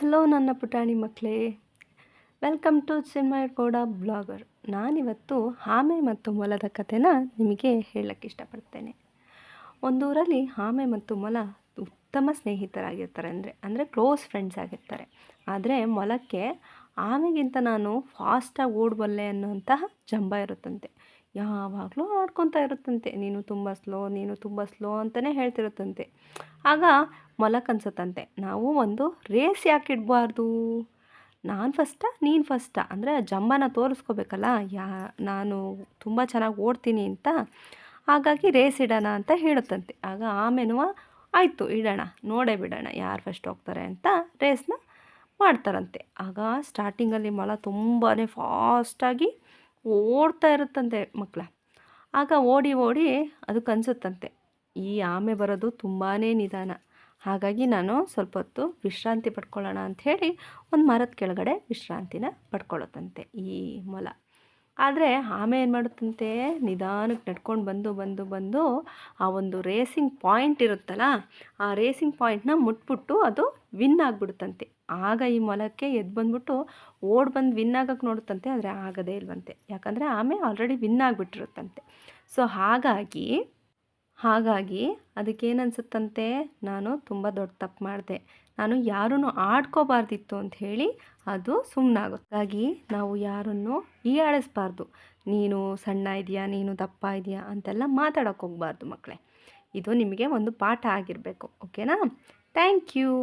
Hello ನನ್ನ ಪುಟಾಣಿ ಮಕ್ಕಳೇ, welcome to Chinmaya Gowda blogger. ನಾನಿವತ್ತು ಆಮೆ ಮತ್ತು ಮೊಲದ ಕಥೆನ ನಿಮಗೆ ಹೇಳಕ್ಕೆ ಇಷ್ಟಪಡ್ತೇನೆ. ಒಂದೂರಲ್ಲಿ ಆಮೆ ಮತ್ತು ಮೊಲ ಉತ್ತಮ ಸ್ನೇಹಿತರಾಗಿರ್ತಾರೆ, ಅಂದರೆ ಕ್ಲೋಸ್ ಫ್ರೆಂಡ್ಸ್ ಆಗಿರ್ತಾರೆ. ಆದರೆ ಮೊಲಕ್ಕೆ ಆಮೆಗಿಂತ ನಾನು ಫಾಸ್ಟಾಗಿ ಓಡಬಲ್ಲೆ ಅನ್ನೋಂತಹ ಜಂಬ ಇರುತ್ತಂತೆ. ಯಾವಾಗಲೂ ಆಡ್ಕೊತಾ ಇರುತ್ತಂತೆ, ನೀನು ತುಂಬ ಸ್ಲೋ ಅಂತಲೇ ಹೇಳ್ತಿರುತ್ತಂತೆ. ಆಗ ಮೊಲಕ್ಕನ್ಸುತ್ತಂತೆ, ನಾವು ಒಂದು ರೇಸ್ ಯಾಕೆ ಇಡಬಾರ್ದು, ನಾನು ಫಸ್ಟಾ ನೀನು ಫಸ್ಟಾ, ಅಂದರೆ ಜಂಬನ ತೋರಿಸ್ಕೋಬೇಕಲ್ಲ, ನಾನು ತುಂಬ ಚೆನ್ನಾಗಿ ಓಡ್ತೀನಿ ಅಂತ. ಹಾಗಾಗಿ ರೇಸ್ ಇಡೋಣ ಅಂತ ಹೇಳುತ್ತಂತೆ. ಆಗ ಆಮೇನೂ ಆಯಿತು ಇಡೋಣ, ನೋಡೇ ಬಿಡೋಣ ಯಾರು ಫಸ್ಟ್ ಹೋಗ್ತಾರೆ ಅಂತ ರೇಸ್ನ ಮಾಡ್ತಾರಂತೆ. ಆಗ ಸ್ಟಾರ್ಟಿಂಗಲ್ಲಿ ಮೊಲ ತುಂಬಾ ಫಾಸ್ಟಾಗಿ ಓಡ್ತಾ ಇರುತ್ತಂತೆ ಮಕ್ಕಳ. ಆಗ ಓಡಿ ಅದಕ್ಕನ್ಸುತ್ತಂತೆ, ಈ ಆಮೆ ಬರೋದು ತುಂಬಾ ನಿಧಾನ, ಹಾಗಾಗಿ ನಾನು ಸ್ವಲ್ಪ ಹೊತ್ತು ವಿಶ್ರಾಂತಿ ಪಡ್ಕೊಳ್ಳೋಣ ಅಂಥೇಳಿ ಒಂದು ಮರದ ಕೆಳಗಡೆ ವಿಶ್ರಾಂತಿನ ಪಡ್ಕೊಳ್ಳುತ್ತಂತೆ ಈ ಮೊಲ. ಆದರೆ ಆಮೆ ಏನು ಮಾಡುತ್ತಂತೆ, ನಿಧಾನಕ್ಕೆ ನಡ್ಕೊಂಡು ಬಂದು ಆ ಒಂದು ರೇಸಿಂಗ್ ಪಾಯಿಂಟ್ ಇರುತ್ತಲ್ಲ, ಆ ರೇಸಿಂಗ್ ಪಾಯಿಂಟ್ನ ಮುಟ್ಬಿಟ್ಟು ಅದು ವಿನ್ ಆಗಿಬಿಡುತ್ತಂತೆ. ಆಗ ಈ ಮೊಲಕ್ಕೆ ಎದ್ದು ಬಂದ್ಬಿಟ್ಟು ಬಂದು ವಿನ್ ಆಗೋಕ್ಕೆ ನೋಡುತ್ತಂತೆ, ಆದರೆ ಆಗೋದೇ ಇಲ್ವಂತೆ. ಯಾಕಂದರೆ ಆಮೆ ಆಲ್ರೆಡಿ ವಿನ್ ಆಗಿಬಿಟ್ಟಿರುತ್ತಂತೆ. ಸೊ ಹಾಗಾಗಿ ಅದಕ್ಕೇನನ್ಸುತ್ತಂತೆ, ನಾನು ತುಂಬ ದೊಡ್ಡ ತಪ್ಪು ಮಾಡಿದೆ, ನಾನು ಯಾರನ್ನು ಆಡ್ಕೋಬಾರ್ದಿತ್ತು ಅಂಥೇಳಿ ಅದು ಸುಮ್ಮನಾಗುತ್ತೆ. ಹಾಗಾಗಿ ನಾವು ಯಾರನ್ನು ಹೀಯಾಳಿಸ್ಬಾರ್ದು, ನೀನು ಸಣ್ಣ ಇದೆಯಾ, ನೀನು ದಪ್ಪ ಇದೆಯಾ ಅಂತೆಲ್ಲ ಮಾತಾಡೋಕ್ಕೆ ಹೋಗಬಾರ್ದು ಮಕ್ಕಳೇ. ಇದು ನಿಮಗೆ ಒಂದು ಪಾಠ ಆಗಿರಬೇಕು. ಓಕೆನಾ? Thank you.